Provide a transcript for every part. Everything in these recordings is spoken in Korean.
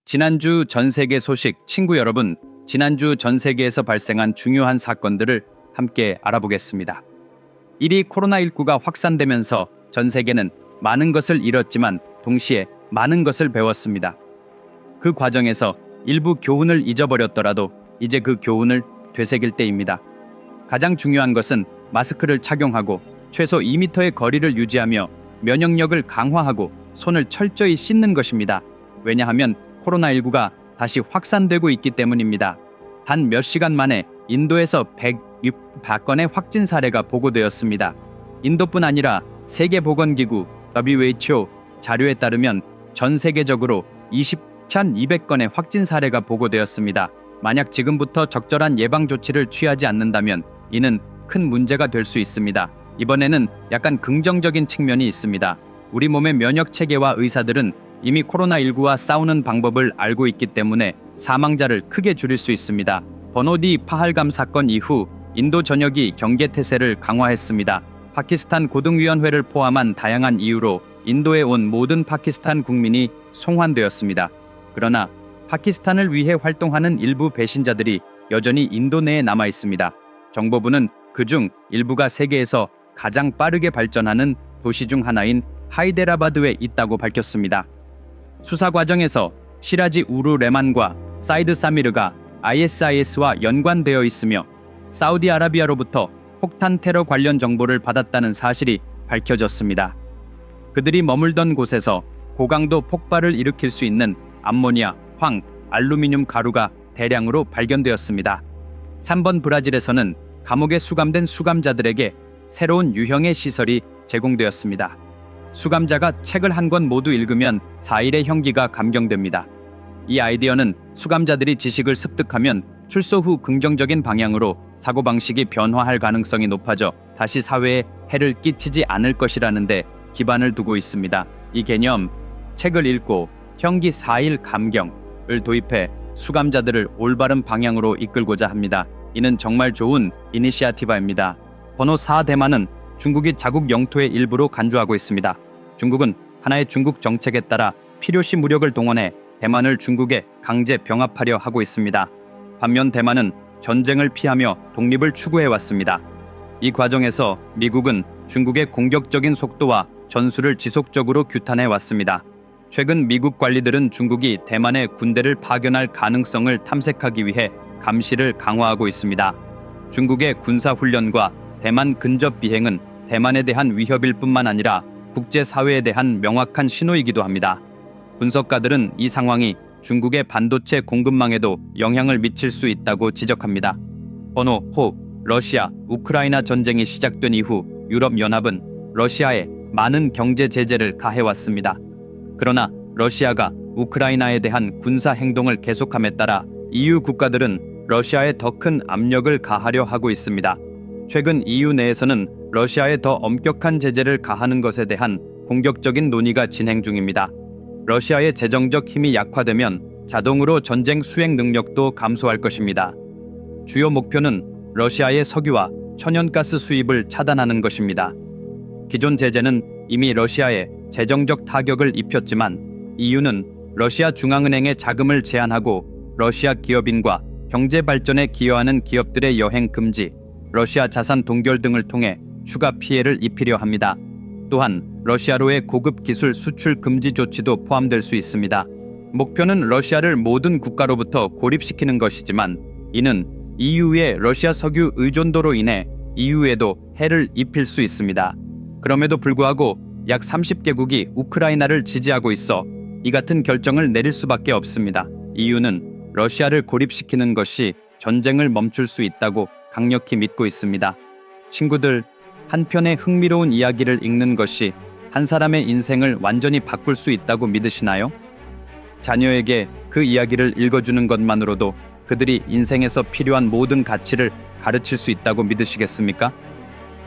지난주 전 세계 소식, 친구 여러분, 지난주 전 세계에서 발생한 중요한 사건들을 함께 알아보겠습니다. 1위 코로나19가 확산되면서 전 세계는 많은 것을 잃었지만 동시에 많은 것을 배웠습니다. 그 과정에서 일부 교훈을 잊어버렸더라도 이제 그 교훈을 되새길 때입니다. 가장 중요한 것은 마스크를 착용하고 최소 2m의 거리를 유지하며 면역력을 강화하고 손을 철저히 씻는 것입니다. 왜냐하면 코로나19가 다시 확산되고 있기 때문입니다. 단 몇 시간 만에 인도에서 106건의 확진 사례가 보고되었습니다. 인도뿐 아니라 세계보건기구 WHO 자료에 따르면 전 세계적으로 20,200건의 확진 사례가 보고되었습니다. 만약 지금부터 적절한 예방 조치를 취하지 않는다면 이는 큰 문제가 될 수 있습니다. 이번에는 약간 긍정적인 측면이 있습니다. 우리 몸의 면역 체계와 의사들은 이미 코로나19와 싸우는 방법을 알고 있기 때문에 사망자를 크게 줄일 수 있습니다. 버노디 파할감 사건 이후 인도 전역이 경계 태세를 강화했습니다. 파키스탄 고등위원회를 포함한 다양한 이유로 인도에 온 모든 파키스탄 국민이 송환되었습니다. 그러나 파키스탄을 위해 활동하는 일부 배신자들이 여전히 인도 내에 남아 있습니다. 정보부는 그중 일부가 세계에서 가장 빠르게 발전하는 도시 중 하나인 하이데라바드에 있다고 밝혔습니다. 수사 과정에서 시라지 우루 레만과 사이드 사미르가 ISIS와 연관되어 있으며 사우디아라비아로부터 폭탄 테러 관련 정보를 받았다는 사실이 밝혀졌습니다. 그들이 머물던 곳에서 고강도 폭발을 일으킬 수 있는 암모니아, 황, 알루미늄 가루가 대량으로 발견되었습니다. 3번 브라질에서는 감옥에 수감된 수감자들에게 새로운 유형의 시설이 제공되었습니다. 수감자가 책을 한 권 모두 읽으면 4일의 형기가 감경됩니다. 이 아이디어는 수감자들이 지식을 습득하면 출소 후 긍정적인 방향으로 사고방식이 변화할 가능성이 높아져 다시 사회에 해를 끼치지 않을 것이라는 데 기반을 두고 있습니다. 이 개념, 책을 읽고 형기 4일 감경을 도입해 수감자들을 올바른 방향으로 이끌고자 합니다. 이는 정말 좋은 이니시아티브입니다. 번호 4 대만은 중국이 자국 영토의 일부로 간주하고 있습니다. 중국은 하나의 중국 정책에 따라 필요시 무력을 동원해 대만을 중국에 강제 병합하려 하고 있습니다. 반면 대만은 전쟁을 피하며 독립을 추구해왔습니다. 이 과정에서 미국은 중국의 공격적인 속도와 전술을 지속적으로 규탄해왔습니다. 최근 미국 관리들은 중국이 대만에 군대를 파견할 가능성을 탐색하기 위해 감시를 강화하고 있습니다. 중국의 군사훈련과 대만 근접 비행은 대만에 대한 위협일 뿐만 아니라 국제사회에 대한 명확한 신호이기도 합니다. 분석가들은 이 상황이 중국의 반도체 공급망에도 영향을 미칠 수 있다고 지적합니다. 번호 5. 러시아, 우크라이나 전쟁이 시작된 이후 유럽연합은 러시아에 많은 경제 제재를 가해왔습니다. 그러나 러시아가 우크라이나에 대한 군사 행동을 계속함에 따라 EU 국가들은 러시아에 더 큰 압력을 가하려 하고 있습니다. 최근 EU 내에서는 러시아에 더 엄격한 제재를 가하는 것에 대한 공격적인 논의가 진행 중입니다. 러시아의 재정적 힘이 약화되면 자동으로 전쟁 수행 능력도 감소할 것입니다. 주요 목표는 러시아의 석유와 천연가스 수입을 차단하는 것입니다. 기존 제재는 이미 러시아에 재정적 타격을 입혔지만 EU는 러시아 중앙은행의 자금을 제한하고 러시아 기업인과 경제 발전에 기여하는 기업들의 여행 금지, 러시아 자산 동결 등을 통해 추가 피해를 입히려 합니다. 또한 러시아로의 고급 기술 수출 금지 조치도 포함될 수 있습니다. 목표는 러시아를 모든 국가로부터 고립시키는 것이지만 이는 EU의 러시아 석유 의존도로 인해 EU에도 해를 입힐 수 있습니다. 그럼에도 불구하고 약 30개국이 우크라이나를 지지하고 있어 이 같은 결정을 내릴 수밖에 없습니다. EU는 러시아를 고립시키는 것이 전쟁을 멈출 수 있다고 강력히 믿고 있습니다. 친구들, 한편의 흥미로운 이야기를 읽는 것이 한 사람의 인생을 완전히 바꿀 수 있다고 믿으시나요? 자녀에게 그 이야기를 읽어주는 것만으로도 그들이 인생에서 필요한 모든 가치를 가르칠 수 있다고 믿으시겠습니까?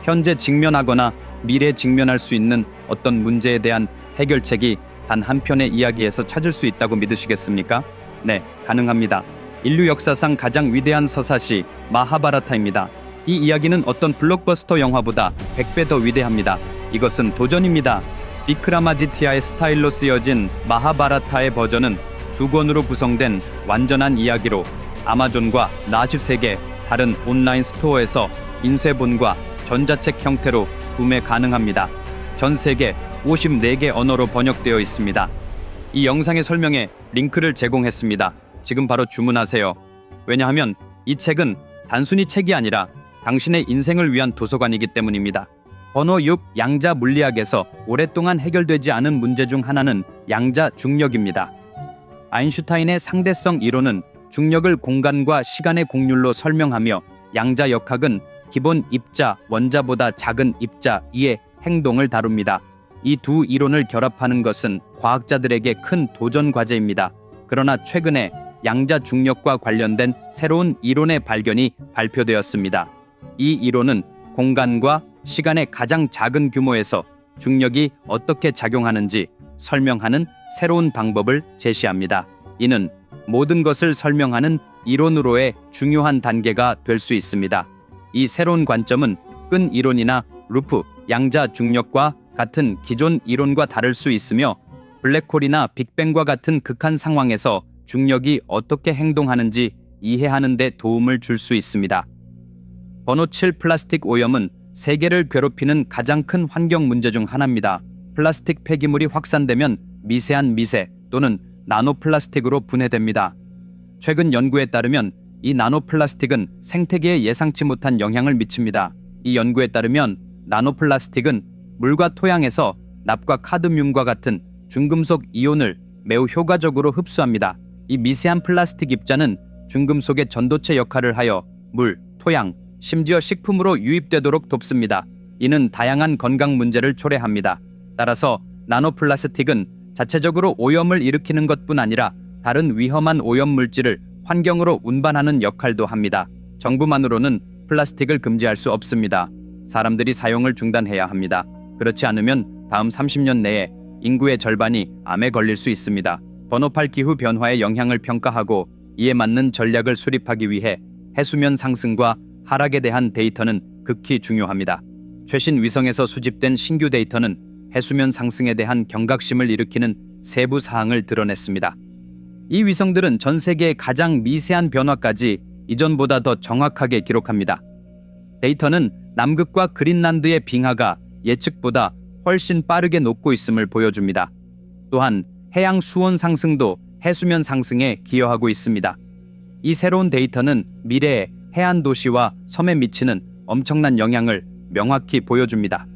현재 직면하거나 미래에 직면할 수 있는 어떤 문제에 대한 해결책이 단 한 편의 이야기에서 찾을 수 있다고 믿으시겠습니까? 네, 가능합니다. 인류 역사상 가장 위대한 서사시 마하바라타입니다. 이 이야기는 어떤 블록버스터 영화보다 100배 더 위대합니다. 이것은 도전입니다. 비크라마디티아의 스타일로 쓰여진 마하바라타의 버전은 2권으로 구성된 완전한 이야기로 아마존과 43개 다른 온라인 스토어에서 인쇄본과 전자책 형태로 구매 가능합니다. 전 세계 54개 언어로 번역되어 있습니다. 이 영상의 설명에 링크를 제공했습니다. 지금 바로 주문하세요. 왜냐하면 이 책은 단순히 책이 아니라 당신의 인생을 위한 도서관이기 때문입니다. 번호 6. 양자 물리학에서 오랫동안 해결되지 않은 문제 중 하나는 양자 중력입니다. 아인슈타인의 상대성 이론은 중력을 공간과 시간의 곡률로 설명하며 양자 역학은 기본 입자, 원자보다 작은 입자, 이의 행동을 다룹니다. 이 두 이론을 결합하는 것은 과학자들에게 큰 도전 과제입니다. 그러나 최근에 양자 중력과 관련된 새로운 이론의 발견이 발표되었습니다. 이 이론은 공간과 시간의 가장 작은 규모에서 중력이 어떻게 작용하는지 설명하는 새로운 방법을 제시합니다. 이는 모든 것을 설명하는 이론으로의 중요한 단계가 될 수 있습니다. 이 새로운 관점은 끈 이론이나 루프, 양자 중력과 같은 기존 이론과 다를 수 있으며 블랙홀이나 빅뱅과 같은 극한 상황에서 중력이 어떻게 행동하는지 이해하는 데 도움을 줄 수 있습니다. 번호 7. 플라스틱 오염은 세계를 괴롭히는 가장 큰 환경 문제 중 하나입니다. 플라스틱 폐기물이 확산되면 미세한 미세 또는 나노플라스틱으로 분해됩니다. 최근 연구에 따르면 이 나노플라스틱은 생태계에 예상치 못한 영향을 미칩니다. 이 연구에 따르면 나노플라스틱은 물과 토양에서 납과 카드뮴과 같은 중금속 이온을 매우 효과적으로 흡수합니다. 이 미세한 플라스틱 입자는 중금속의 전도체 역할을 하여 물, 토양, 심지어 식품으로 유입되도록 돕습니다. 이는 다양한 건강 문제를 초래합니다. 따라서 나노플라스틱은 자체적으로 오염을 일으키는 것뿐 아니라 다른 위험한 오염 물질을 환경으로 운반하는 역할도 합니다. 정부만으로는 플라스틱을 금지할 수 없습니다. 사람들이 사용을 중단해야 합니다. 그렇지 않으면 다음 30년 내에 인구의 절반이 암에 걸릴 수 있습니다. 번호 8. 기후 변화의 영향을 평가하고 이에 맞는 전략을 수립하기 위해 해수면 상승과 하락에 대한 데이터는 극히 중요합니다. 최신 위성에서 수집된 신규 데이터는 해수면 상승에 대한 경각심을 일으키는 세부 사항을 드러냈습니다. 이 위성들은 전 세계의 가장 미세한 변화까지 이전보다 더 정확하게 기록합니다. 데이터는 남극과 그린란드의 빙하가 예측보다 훨씬 빠르게 녹고 있음을 보여줍니다. 또한 해양 수온 상승도 해수면 상승에 기여하고 있습니다. 이 새로운 데이터는 미래의 해안 도시와 섬에 미치는 엄청난 영향을 명확히 보여줍니다.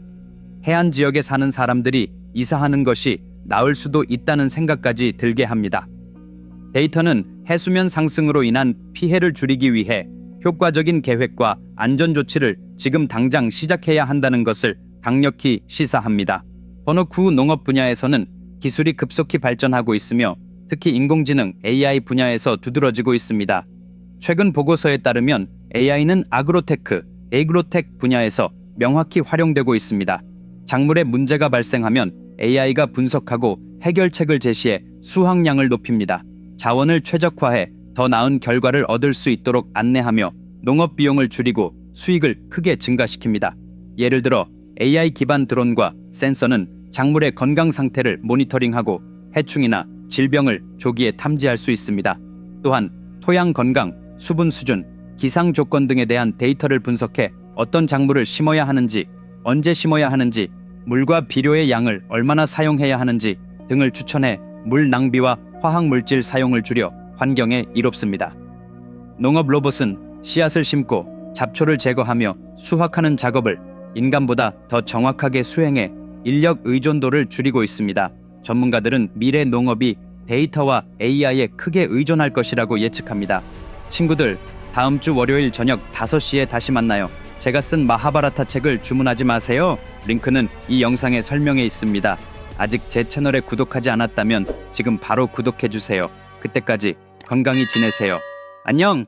해안 지역에 사는 사람들이 이사하는 것이 나을 수도 있다는 생각까지 들게 합니다. 데이터는 해수면 상승으로 인한 피해를 줄이기 위해 효과적인 계획과 안전 조치를 지금 당장 시작해야 한다는 것을 강력히 시사합니다. 번호 9. 농업 분야에서는 기술이 급속히 발전하고 있으며 특히 인공지능 AI 분야에서 두드러지고 있습니다. 최근 보고서에 따르면 AI는 아그로테크, 에이그로텍 분야에서 명확히 활용되고 있습니다. 작물에 문제가 발생하면 AI가 분석하고 해결책을 제시해 수확량을 높입니다. 자원을 최적화해 더 나은 결과를 얻을 수 있도록 안내하며 농업 비용을 줄이고 수익을 크게 증가시킵니다. 예를 들어 AI 기반 드론과 센서는 작물의 건강 상태를 모니터링하고 해충이나 질병을 조기에 탐지할 수 있습니다. 또한 토양 건강, 수분 수준, 기상 조건 등에 대한 데이터를 분석해 어떤 작물을 심어야 하는지, 언제 심어야 하는지, 물과 비료의 양을 얼마나 사용해야 하는지 등을 추천해 물 낭비와 화학 물질 사용을 줄여 환경에 이롭습니다. 농업 로봇은 씨앗을 심고 잡초를 제거하며 수확하는 작업을 인간보다 더 정확하게 수행해 인력 의존도를 줄이고 있습니다. 전문가들은 미래 농업이 데이터와 AI에 크게 의존할 것이라고 예측합니다. 친구들, 다음 주 월요일 저녁 5시에 다시 만나요. 제가 쓴 마하바라타 책을 주문하지 마세요. 링크는 이 영상의 설명에 있습니다. 아직 제 채널에 구독하지 않았다면 지금 바로 구독해주세요. 그때까지 건강히 지내세요. 안녕!